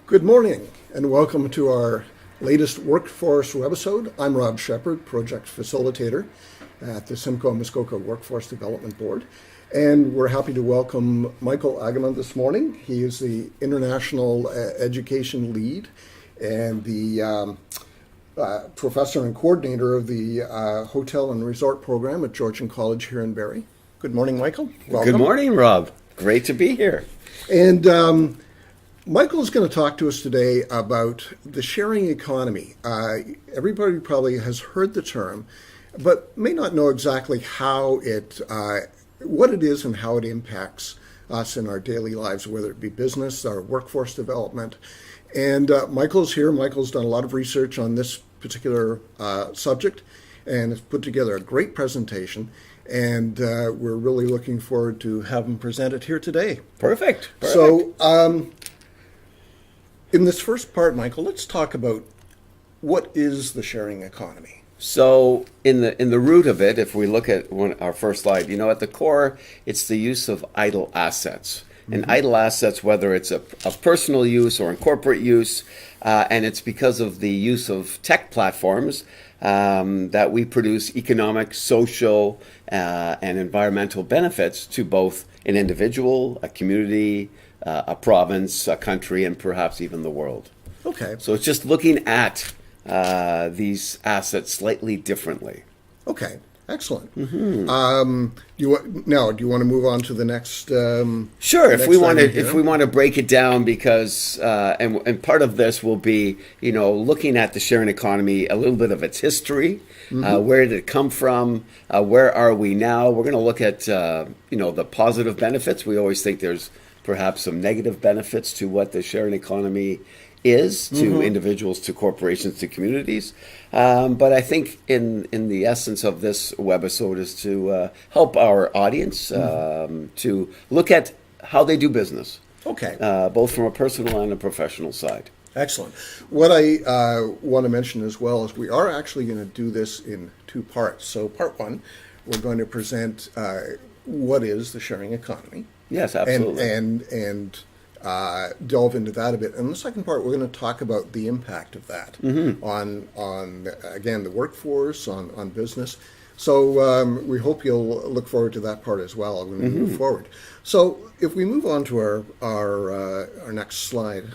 Good morning and welcome to our latest Workforce Webisode. I'm Rob Shepard, Project Facilitator at the Simcoe Muskoka Workforce Development Board. And we're happy to welcome Michael Agema this morning. He is the International Education Lead and the Professor and Coordinator of the Hotel and Resort Program at Georgian College here in Barrie. Good morning, Michael. Welcome. Good morning, Rob. Great to be here. And Michael is going to talk to us today about the sharing economy. Everybody probably has heard the term, but may not know exactly how what it is and how it impacts us in our daily lives, whether it be business or workforce development. And Michael's here. Michael's done a lot of research on this particular subject and has put together a great presentation. And we're really looking forward to have him present it here today. Perfect. So, in this first part, Michael, let's talk about what is the sharing economy. So in the root of it, if we look at our first slide, at the core, it's the use of idle assets. And idle assets, whether it's of personal use or in corporate use, and it's because of the use of tech platforms that we produce economic, social, and environmental benefits to both an individual, a community, a province, a country, and perhaps even the world. Okay. So it's just looking at these assets slightly differently. Okay. Excellent. Do you want to move on to the next? Sure. If we want to break it down, because and part of this will be looking at the sharing economy, a little bit of its history, where did it come from, where are we now? We're going to look at the positive benefits. We always think there's perhaps some negative benefits to what the sharing economy is to individuals, to corporations, to communities. But I think in the essence of this webisode is to help our audience to look at how they do business. Okay. Both from a personal and a professional side. Excellent. What I want to mention as well is we are actually going to do this in two parts. So part one, we're going to present what is the sharing economy. Yes, absolutely. And delve into that a bit. And the second part, we're going to talk about the impact of that on again, the workforce, on business. So we hope you'll look forward to that part as well when we move forward. So if we move on to our next slide.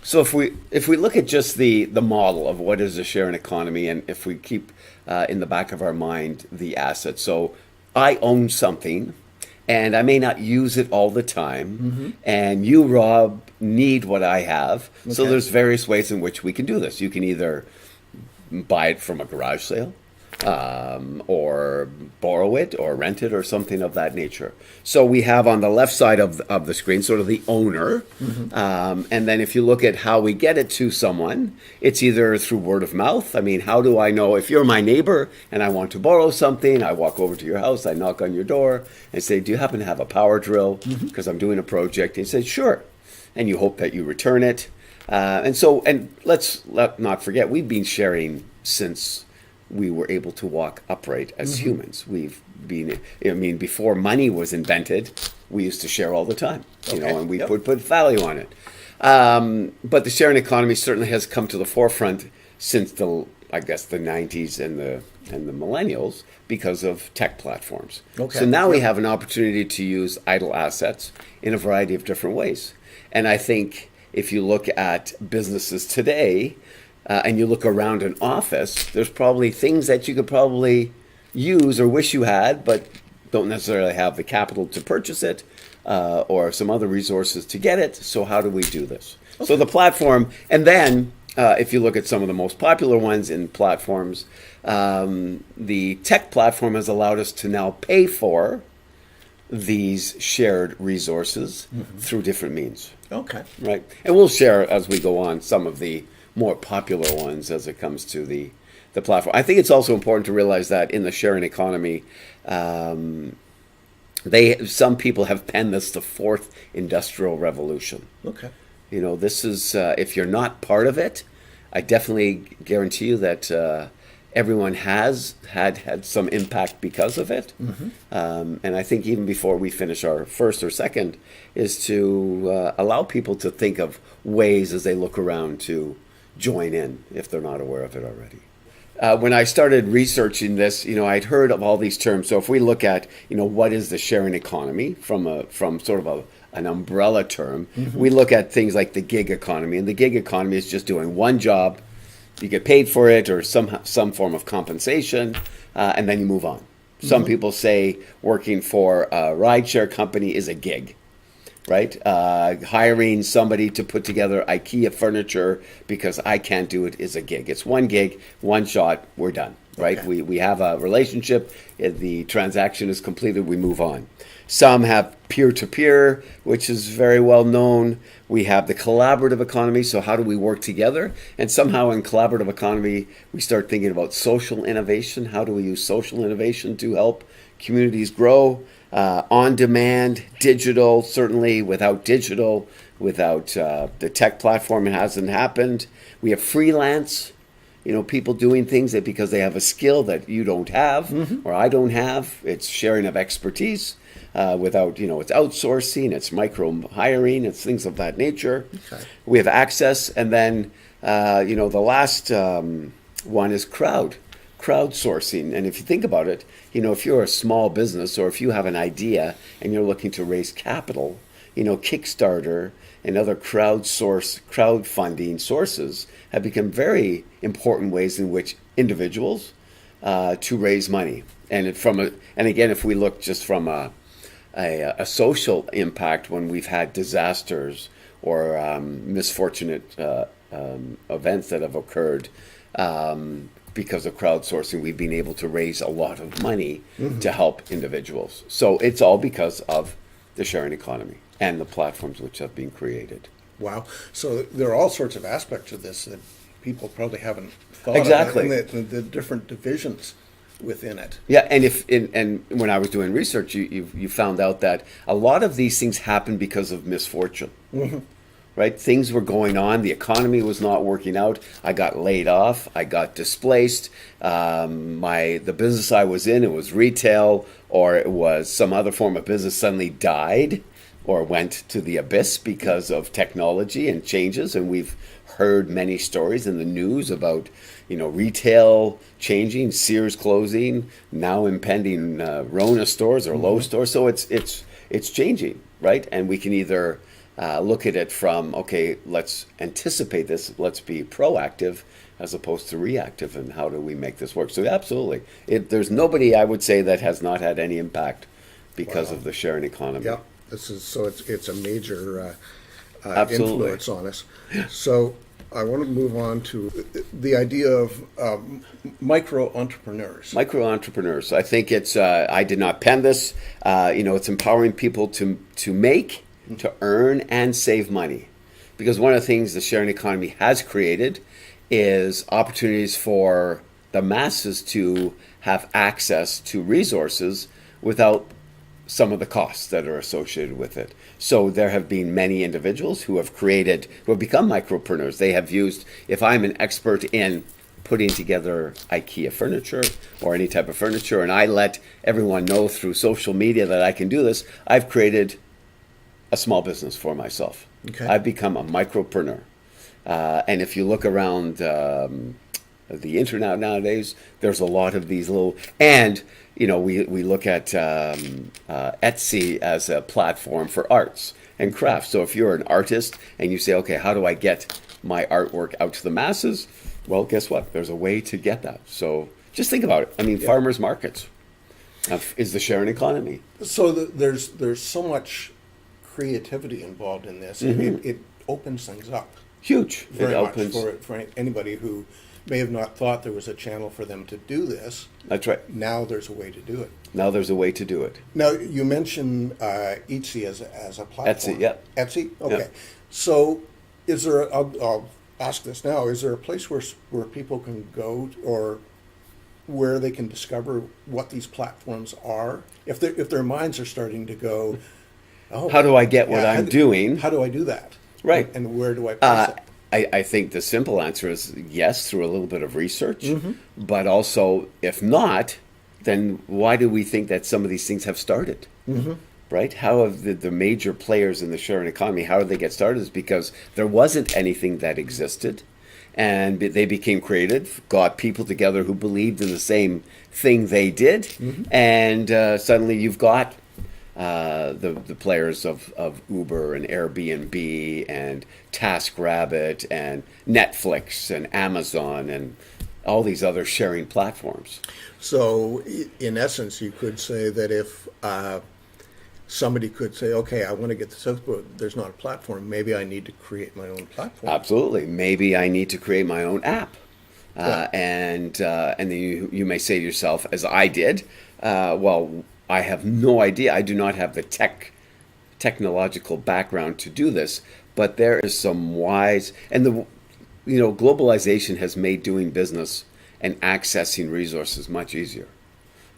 So if we look at just the model of what is a sharing economy, and if we keep in the back of our mind the assets. So I own something, and I may not use it all the time, and you, Rob, need what I have. Okay. So there's various ways in which we can do this. You can either buy it from a garage sale, or borrow it, or rent it, or something of that nature. So we have on the left side of the screen sort of the owner, and then if you look at how we get it to someone, it's either through word of mouth. I mean, how do I know if you're my neighbor and I want to borrow something? I walk over to your house, I knock on your door, and say, do you happen to have a power drill? Because I'm doing a project. And you say, sure. And you hope that you return it. And let's not forget, we've been sharing since we were able to walk upright as humans. We've been, before money was invented, we used to share all the time, and we put value on it. But the sharing economy certainly has come to the forefront since the 90s and the millennials because of tech platforms. Okay. So now we have an opportunity to use idle assets in a variety of different ways. And I think if you look at businesses today, and you look around an office, there's probably things that you could probably use or wish you had, but don't necessarily have the capital to purchase it, or some other resources to get it. So how do we do this? Okay. So the platform, and then if you look at some of the most popular ones in platforms, the tech platform has allowed us to now pay for these shared resources through different means. Okay. Right. And we'll share as we go on some of the more popular ones as it comes to the platform. I think it's also important to realize that in the sharing economy, some people have penned this the fourth industrial revolution. Okay. This is if you're not part of it, I definitely guarantee you that everyone has had some impact because of it. And I think even before we finish our first or second is to allow people to think of ways as they look around to join in if they're not aware of it already. When I started researching this, I'd heard of all these terms. So if we look at, what is the sharing economy from sort of an umbrella term, we look at things like the gig economy. And the gig economy is just doing one job, you get paid for it or some form of compensation, and then you move on. Some people say working for a rideshare company is a gig. Right? Hiring somebody to put together IKEA furniture because I can't do it is a gig. It's one gig, one shot, we're done. Right? Okay. We have a relationship, the transaction is completed, we move on. Some have peer-to-peer, which is very well known. We have the collaborative economy, so how do we work together? And somehow in collaborative economy, we start thinking about social innovation. How do we use social innovation to help communities grow? On demand, digital, certainly without digital, without the tech platform, it hasn't happened. We have freelance, people doing things that because they have a skill that you don't have or I don't have. It's sharing of expertise without, it's outsourcing, it's micro hiring, it's things of that nature. Okay. We have access. And then, the last one is crowdsourcing. And if you think about it, if you're a small business or if you have an idea and you're looking to raise capital, Kickstarter and other crowdfunding sources have become very important ways in which individuals to raise money. And again, if we look just from a social impact, when we've had disasters or misfortunate events that have occurred, because of crowdsourcing, we've been able to raise a lot of money to help individuals. So it's all because of the sharing economy and the platforms which have been created. Wow. So there are all sorts of aspects of this that people probably haven't thought Exactly. of, and the different divisions within it. Yeah, and when I was doing research, you found out that a lot of these things happen because of misfortune. Right? Things were going on. The economy was not working out. I got laid off. I got displaced. The business I was in, it was retail or it was some other form of business, suddenly died or went to the abyss because of technology and changes. And we've heard many stories in the news about, retail changing, Sears closing, now impending Rona stores or Lowe's stores. So it's changing, right? And we can either look at it from, okay, let's anticipate this, let's be proactive as opposed to reactive, and how do we make this work? So absolutely, there's nobody, I would say, that has not had any impact because of the sharing economy. Yeah, it's a major Absolutely. influence on us. So I want to move on to the idea of micro entrepreneurs. Micro entrepreneurs. I think it's. I did not pen this. It's empowering people to make, to earn, and save money, because one of the things the sharing economy has created is opportunities for the masses to have access to resources without some of the costs that are associated with it. So there have been many individuals who have become micropreneurs. They have used, if I'm an expert in putting together IKEA furniture or any type of furniture, and I let everyone know through social media that I can do this, I've created a small business for myself. Okay. I've become a micropreneur. And if you look around the internet nowadays, there's a lot of these little, and we look at Etsy as a platform for arts and crafts. So if you're an artist and you say, okay, how do I get my artwork out to the masses? Well, guess what? There's a way to get that. So just think about it. I mean, farmers markets is the sharing economy. So there's so much creativity involved in this. It opens things up. Huge. Very much for anybody who may have not thought there was a channel for them to do this. That's right. Now there's a way to do it. Now there's a way to do it. Now you mentioned Etsy as a platform. Etsy, yeah. Etsy, okay. Yeah. So is there? I'll ask this now. Is there a place where people can go or where they can discover what these platforms are? If their minds are starting to go, oh, How do I get what I'm doing? How do I do that? Right. And where do I place it? I think the simple answer is yes, through a little bit of research, but also, if not, then why do we think that some of these things have started? Right? How have the major players in the sharing economy, how did they get started? Is because there wasn't anything that existed, and they became creative, got people together who believed in the same thing they did, and suddenly you've got the players of Uber and Airbnb and TaskRabbit and Netflix and Amazon and all these other sharing platforms. So, in essence, you could say that if somebody could say, okay, I want to get this out, but there's not a platform, maybe I need to create my own platform. Absolutely. Maybe I need to create my own app. And then you may say to yourself, as I did, well, I have no idea. I do not have the technological background to do this, but there is some wise, and globalization has made doing business and accessing resources much easier.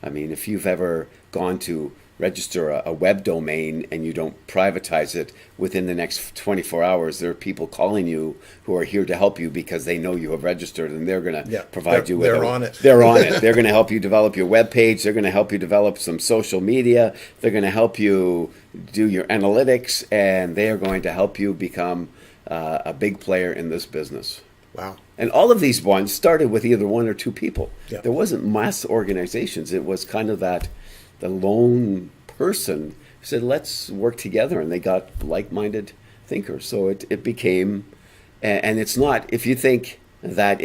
I mean, if you've ever gone to register a web domain and you don't privatize it, within the next 24 hours, there are people calling you who are here to help you because they know you have registered, and they're going to provide you with They're on it. They're on it. They're going to help you develop your web page. They're going to help you develop some social media. They're going to help you do your analytics, and they are going to help you become a big player in this business. Wow. And all of these ones started with either one or two people. Yeah. There wasn't mass organizations. It was kind of the lone person who said, let's work together, and they got like-minded thinkers. So it became, and it's not, if you think that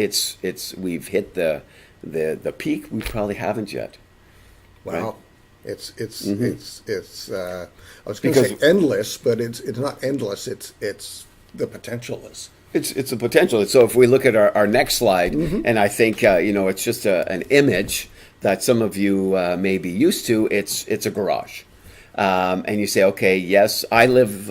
we've hit the peak, we probably haven't yet. Wow. Right? It's I was going to say endless, but it's not endless. It's the potential is. It's a potential. So if we look at our next slide, and I think it's just an image that some of you may be used to. It's a garage, and you say, okay, yes, I live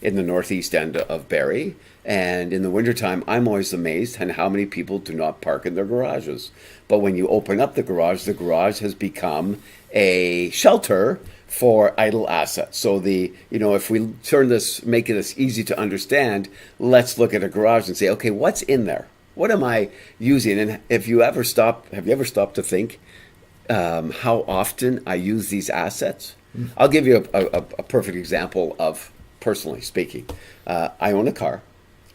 in the northeast end of Barrie, and in the wintertime, I'm always amazed at how many people do not park in their garages. But when you open up the garage has become a shelter for idle assets. So if we make this easy to understand, let's look at a garage and say, okay, what's in there? What am I using? And have you ever stopped to think how often I use these assets? I'll give you a perfect example of, personally speaking. I own a car,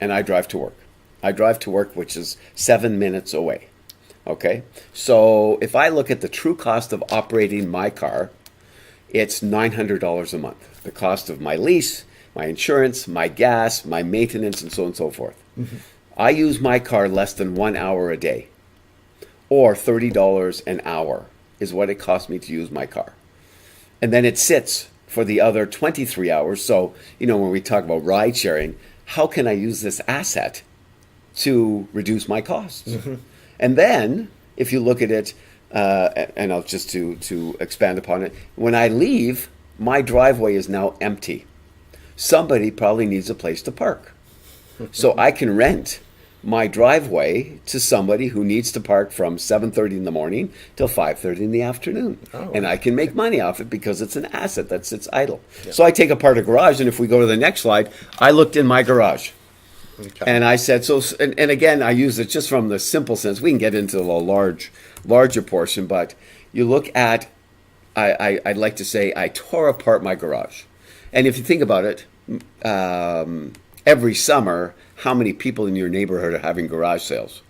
and I drive to work. I drive to work, which is 7 minutes away. Okay? So if I look at the true cost of operating my car, it's $900 a month. The cost of my lease, my insurance, my gas, my maintenance, and so on and so forth. I use my car less than 1 hour a day, or $30 an hour is what it costs me to use my car. And then it sits for the other 23 hours. So, when we talk about ride sharing, how can I use this asset to reduce my costs? And then, if you look at it, and I'll just to expand upon it, when I leave, my driveway is now empty. Somebody probably needs a place to park. So I can rent my driveway to somebody who needs to park from 7:30 in the morning till 5:30 in the afternoon. And I can make money off it because it's an asset that sits idle. Yeah. So I take apart a garage, and if we go to the next slide, I looked in my garage. Okay. And I said, and again, I use it just from the simple sense. We can get into the larger portion, but you look at, I'd like to say, I tore apart my garage. And if you think about it, every summer, how many people in your neighborhood are having garage sales,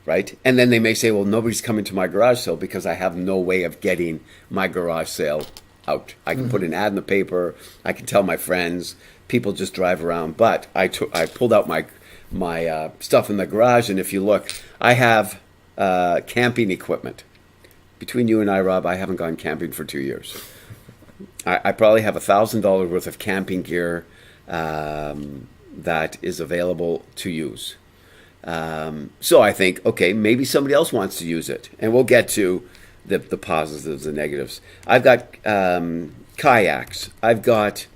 right? And then they may say, well, nobody's coming to my garage sale because I have no way of getting my garage sale out. I can put an ad in the paper. I can tell my friends. People just drive around. But I pulled out my stuff in the garage, and if you look, I have camping equipment. Between you and I, Rob, I haven't gone camping for 2 years. I probably have $1,000 worth of camping gear that is available to use. So I think, okay, maybe somebody else wants to use it. And we'll get to the positives and negatives. I've got kayaks. I've got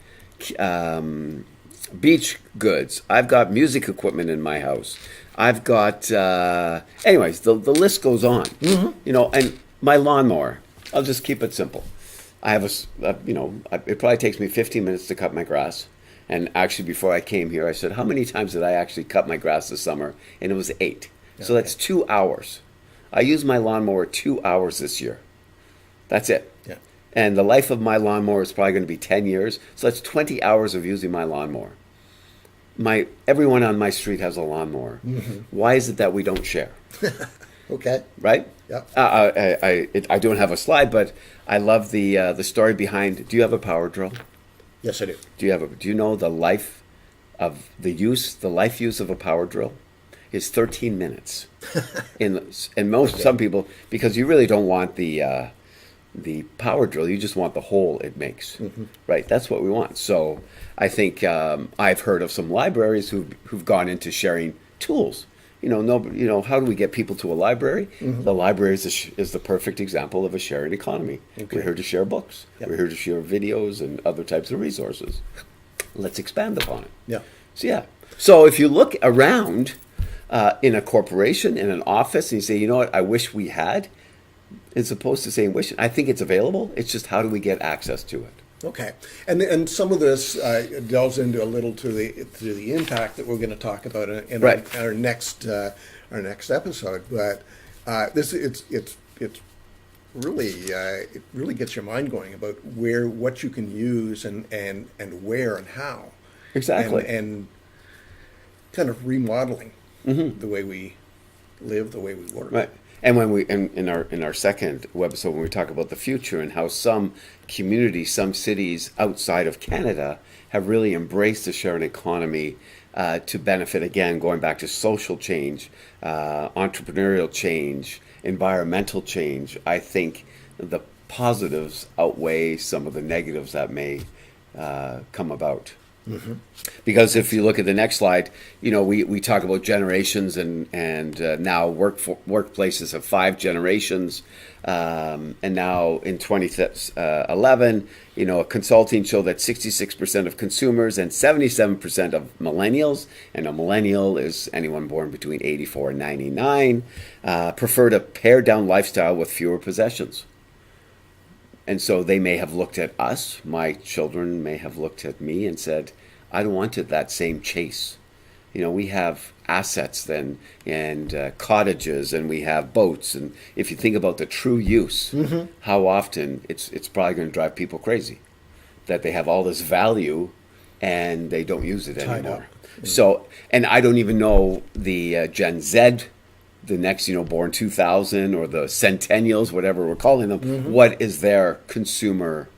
beach goods. I've got music equipment in my house. I've got, anyways, the list goes on. And my lawnmower, I'll just keep it simple. I have it probably takes me 15 minutes to cut my grass. And actually, before I came here, I said, how many times did I actually cut my grass this summer? And it was 8. So that's 2 hours. I used my lawnmower 2 hours this year. That's it. Yeah. And the life of my lawnmower is probably going to be 10 years. So that's 20 hours of using my lawnmower. Everyone on my street has a lawnmower. Mm-hmm. Why is it that we don't share? Okay. Right? Yeah. I don't have a slide, but I love the story behind. Do you have a power drill? Yes, I do. Do you know the life use of a power drill is 13 minutes. Some people, because you really don't want the power drill, you just want the hole it makes. Mm-hmm. Right? That's what we want. So I think I've heard of some libraries who've gone into sharing tools. How do we get people to a library? Mm-hmm. The library is the perfect example of a sharing economy. Okay. We're here to share books. Yep. We're here to share videos and other types of resources. Let's expand upon it. Yeah. So if you look around in a corporation, in an office, and you say, you know what, I wish we had, as opposed to saying wish, I think it's available. It's just how do we get access to it? Okay, and some of this delves into a little to the impact that we're going to talk about in our next episode. But it's really it really gets your mind going about what you can use and where and how exactly, and kind of remodeling the way we live, the way we work. Right. And when we in our second webisode, when we talk about the future and how some communities, some cities outside of Canada have really embraced the sharing economy to benefit, again, going back to social change, entrepreneurial change, environmental change, I think the positives outweigh some of the negatives that may come about. Mm-hmm. Because if you look at the next slide, we talk about generations and now workplaces have 5 generations, and now in 2011, a consulting showed that 66% of consumers and 77% of millennials, and a millennial is anyone born between 84 and 99, preferred a pared down lifestyle with fewer possessions. And so they may have looked at us, my children may have looked at me and said, I don't want that same chase. We have assets then and cottages, and we have boats. And if you think about the true use, how often it's probably going to drive people crazy that they have all this value and they don't use it anymore. So, and I don't even know the Gen Z, the next, born 2000 or the centennials, whatever we're calling them, what is their consumer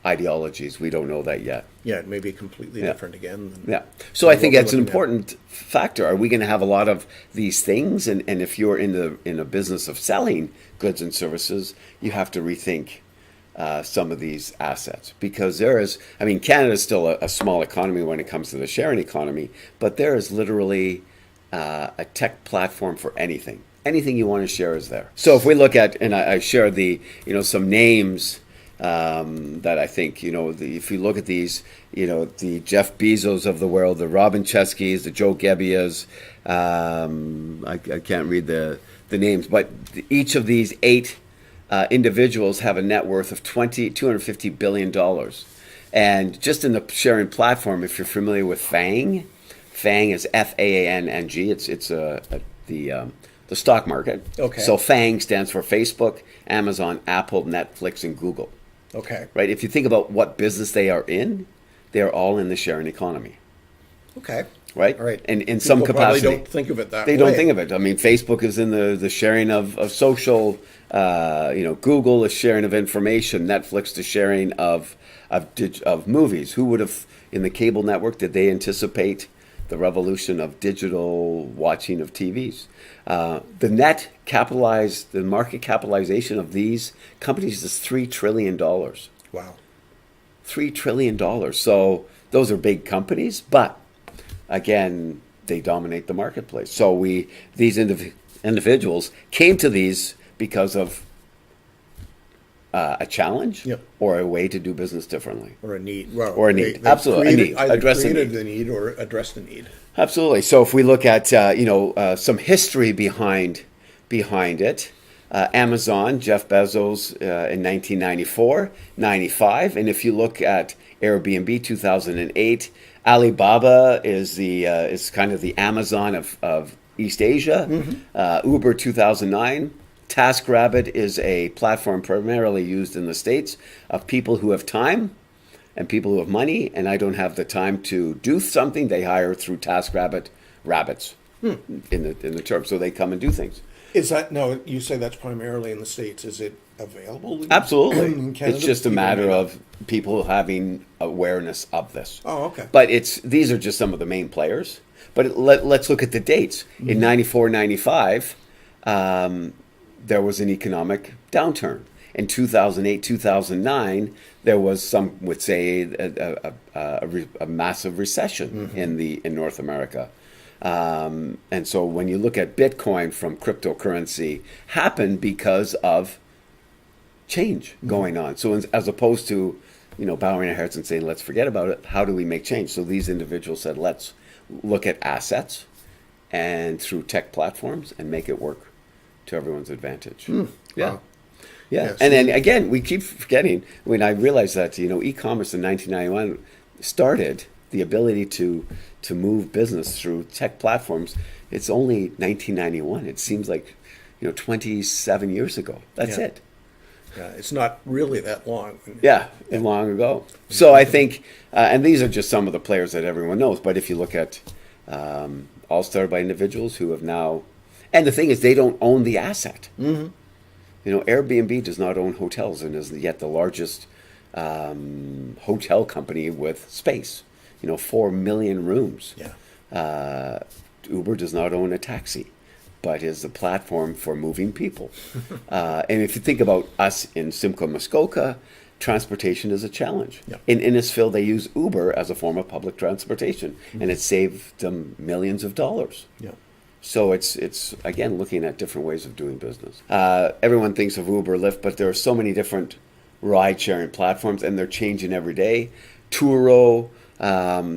ideologies? We don't know that yet. Yeah, it may be completely different again. So I think that's an important factor. Are we going to have a lot of these things? And if you're in a business of selling goods and services, you have to rethink some of these assets, because Canada is still a small economy when it comes to the sharing economy, but there is literally a tech platform for anything. Anything you want to share is there. So if we look at, and I shared some names that I think, if you look at these, the Jeff Bezos of the world, the Robin Cheskys, the Joe Gebbias, I can't read the names, but each of these 8 individuals have a net worth of $250 billion. And just in the sharing platform, if you're familiar with FANG is FAANG. It's the stock market. Okay. So FANG stands for Facebook, Amazon, Apple, Netflix, and Google. Okay. Right. If you think about what business they are in, they are all in the sharing economy. Okay. Right. All right. And in some capacity, probably don't think of it that way. They don't think of it. Facebook is in the sharing of social. Google is sharing of information. Netflix the sharing of movies. Who would have in the cable network? Did they anticipate the revolution of digital watching of TVs? The market capitalization of these companies is $3 trillion. Wow. $3 trillion. So those are big companies, but again, they dominate the marketplace. So these individuals came to these because of a challenge, or a way to do business differently, or a need. Absolutely, a need. Address the need or address the need. Absolutely. So if we look at some history behind it, Amazon, Jeff Bezos in 1994, 95, and if you look at Airbnb 2008, Alibaba is kind of the Amazon of East Asia. Uber 2009. TaskRabbit is a platform primarily used in the States of people who have time and people who have money, and I don't have the time to do something. They hire through TaskRabbit rabbits in the term, so they come and do things. Is that, no, you say that's primarily in the States. Is it available in Absolutely. Canada? It's just a People matter may not- of people having awareness of this. Oh, okay. But these are just some of the main players. But let's look at the dates. In 94, 95, there was an economic downturn. In 2008, 2009, there was, some would say, a massive recession in North America. And so when you look at Bitcoin from cryptocurrency, happened because of change going on. So as opposed to, bowing our heads and saying, let's forget about it, how do we make change? So these individuals said, let's look at assets and through tech platforms and make it work to everyone's advantage. Yeah. Wow. Yeah. Yes. And then again, we keep forgetting, when I realized that, e-commerce in 1991 started the ability to move business through tech platforms. It's only 1991. It seems like, 27 years ago. That's Yeah. it. Yeah, it's not really that long. Yeah, and long ago. So I think, and these are just some of the players that everyone knows, but if you look at all started by individuals who have now, and the thing is, they don't own the asset. Airbnb does not own hotels and is yet the largest hotel company with space. 4 million rooms. Yeah. Uber does not own a taxi, but is the platform for moving people. And if you think about us in Simcoe, Muskoka, transportation is a challenge. Yeah. In Innisfil, they use Uber as a form of public transportation, and it saved them millions of dollars. Yeah. So it's again looking at different ways of doing business. Everyone thinks of Uber, Lyft, but there are so many different ride-sharing platforms, and they're changing every day. Turo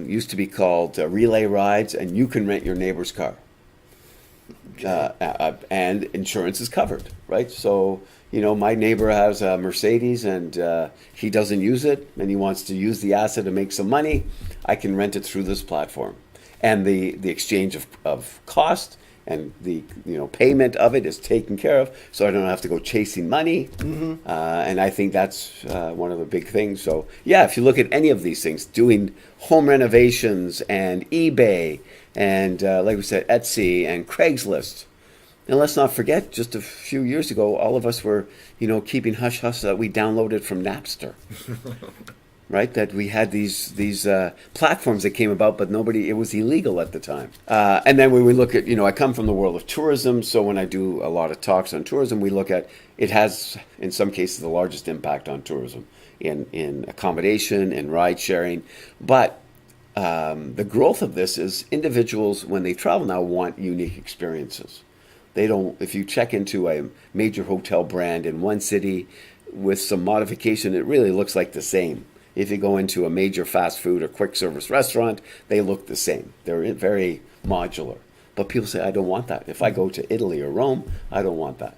used to be called Relay Rides, and you can rent your neighbor's car, and insurance is covered, right? So my neighbor has a Mercedes, and he doesn't use it, and he wants to use the asset to make some money. I can rent it through this platform. And the exchange of cost and the payment of it is taken care of, so I don't have to go chasing money. And I think that's one of the big things. So yeah, if you look at any of these things, doing home renovations and eBay and like we said, Etsy and Craigslist. And let's not forget, just a few years ago, all of us were keeping hush hush that we downloaded from Napster. Right, that we had these platforms that came about, but it was illegal at the time. And then when we look at, I come from the world of tourism, so when I do a lot of talks on tourism, we look at, it has, in some cases, the largest impact on tourism in accommodation and ride sharing. But the growth of this is individuals, when they travel now, want unique experiences. They don't, if you check into a major hotel brand in one city with some modification, it really looks like the same. If you go into a major fast food or quick service restaurant, they look the same. They're very modular. But people say, I don't want that. If I go to Italy or Rome, I don't want that.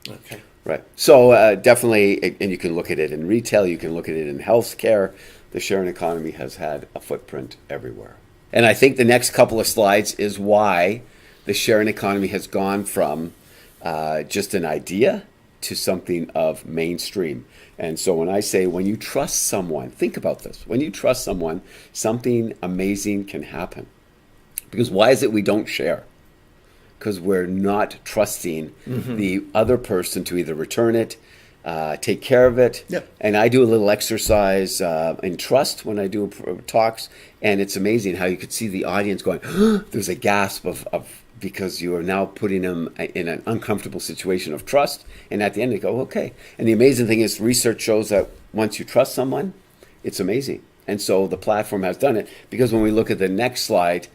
Okay. Right. So definitely, and you can look at it in retail, you can look at it in healthcare. The sharing economy has had a footprint everywhere. And I think the next couple of slides is why the sharing economy has gone from just an idea to something of mainstream. And so when I say, when you trust someone, think about this. When you trust someone, something amazing can happen. Because why is it we don't share? Because we're not trusting the other person to either return it, take care of it. Yep. And I do a little exercise in trust when I do talks. And it's amazing how you could see the audience going, there's a gasp of because you are now putting them in an uncomfortable situation of trust. And at the end, they go, okay. And the amazing thing is research shows that once you trust someone, it's amazing. And so the platform has done it, because when we look at the next slide,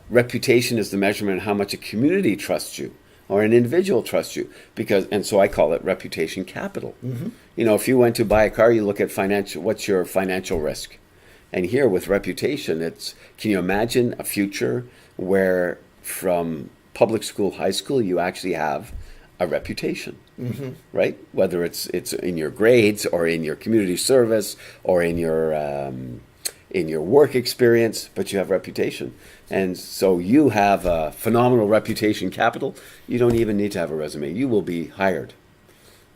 reputation is the measurement of how much a community trusts you or an individual trusts you. And so I call it reputation capital. If you went to buy a car, you look at what's your financial risk? And here with reputation, can you imagine a future where from public school, high school, you actually have a reputation, right? Whether it's in your grades or in your community service or in your in your work experience, but you have reputation. And so you have a phenomenal reputation capital. You don't even need to have a resume. You will be hired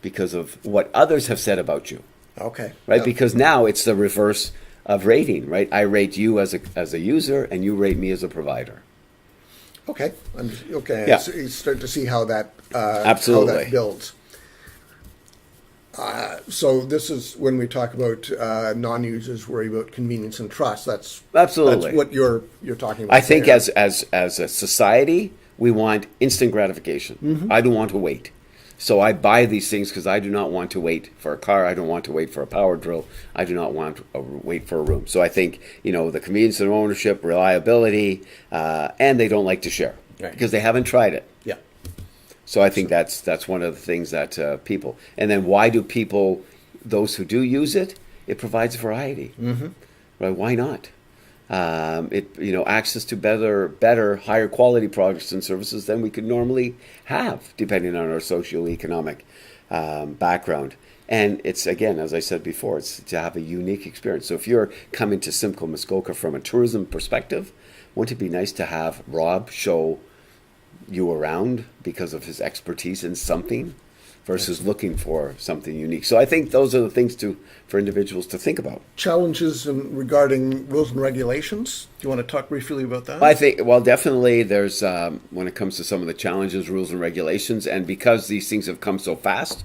because of what others have said about you, Okay. right? Yeah. Because now it's the reverse of rating, right? I rate you as a user, and you rate me as a provider. Okay. Okay. Yeah. So you start to see how that Absolutely. how that builds. So this is when we talk about non-users worry about convenience and trust. That's Absolutely. That's what you're talking about. I think there. as a society, we want instant gratification. I don't want to wait. So I buy these things because I do not want to wait for a car. I don't want to wait for a power drill. I do not want to wait for a room. So I think, the convenience of ownership, reliability, and they don't like to share because they haven't tried it. Yeah. So I think that's one of the things that people. And then why do people, those who do use it, it provides variety. Right? Why not? Access to better, higher quality products and services than we could normally have, depending on our socioeconomic background. And it's, again, as I said before, it's to have a unique experience. So if you're coming to Simcoe Muskoka from a tourism perspective, wouldn't it be nice to have Rob show you around because of his expertise in something versus looking for something unique? So I think those are the things for individuals to think about. Challenges regarding rules and regulations. Do you want to talk briefly about that? I think, well, definitely there's, when it comes to some of the challenges, rules and regulations, and because these things have come so fast,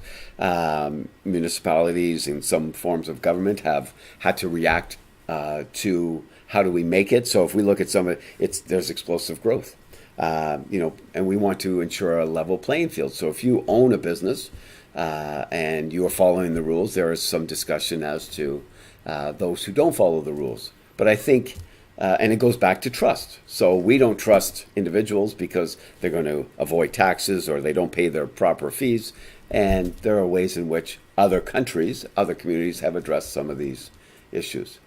municipalities and some forms of government have had to react to how do we make it. So if we look at some of it, there's explosive growth. And we want to ensure a level playing field. So if you own a business and you are following the rules, there is some discussion as to those who don't follow the rules. But I think, and it goes back to trust. So we don't trust individuals because they're going to avoid taxes or they don't pay their proper fees. And there are ways in which other countries, other communities have addressed some of these issues.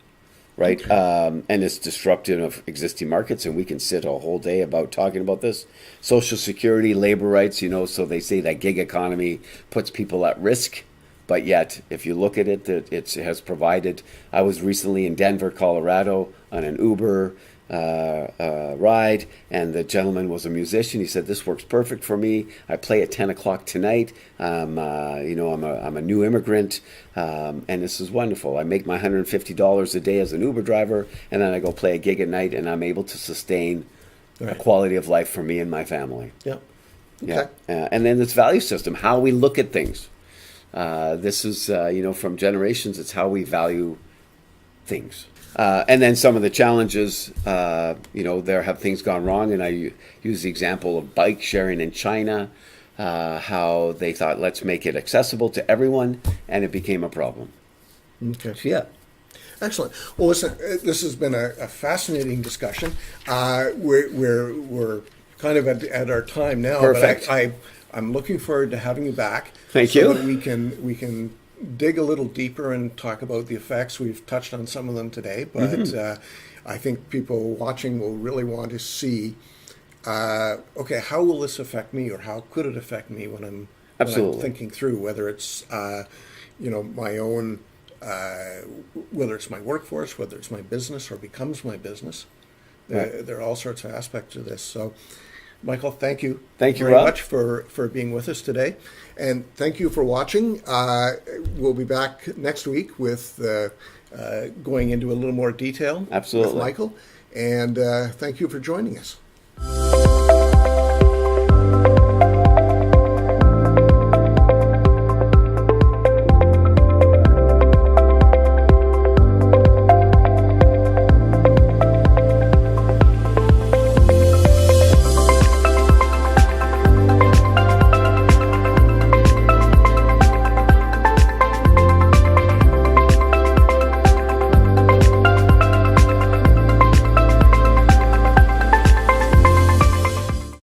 Right, and it's disruptive of existing markets, and we can sit a whole day about talking about this. Social security, labor rights, so they say that gig economy puts people at risk, but yet, if you look at it, it has provided. I was recently in Denver, Colorado, on an Uber ride, and the gentleman was a musician. He said, "This works perfect for me. I play at 10 o'clock tonight. I'm a new immigrant, and this is wonderful. I make my $150 a day as an Uber driver, and then I go play a gig at night, and I'm able to sustain a quality of life for me and my family." Yeah. Yeah, Okay. and then this value system, how we look at things. This is, from generations, it's how we value things. And then some of the challenges, there have things gone wrong. And I use the example of bike sharing in China, how they thought, let's make it accessible to everyone, and it became a problem. Okay. So, yeah. Excellent. Well, listen, this has been a fascinating discussion. We're kind of at our time now. Perfect. But I'm looking forward to having you back. Thank so you. That we can dig a little deeper and talk about the effects. We've touched on some of them today, but I think people watching will really want to see, okay, how will this affect me, or how could it affect me when I'm thinking through whether it's my own, whether it's my workforce, whether it's my business or becomes my business. There are all sorts of aspects of this. So, Michael, thank you. Thank you very Rob. much for being with us today. And thank you for watching. We'll be back next week with going into a little more detail Absolutely. with Michael. And thank you for joining us.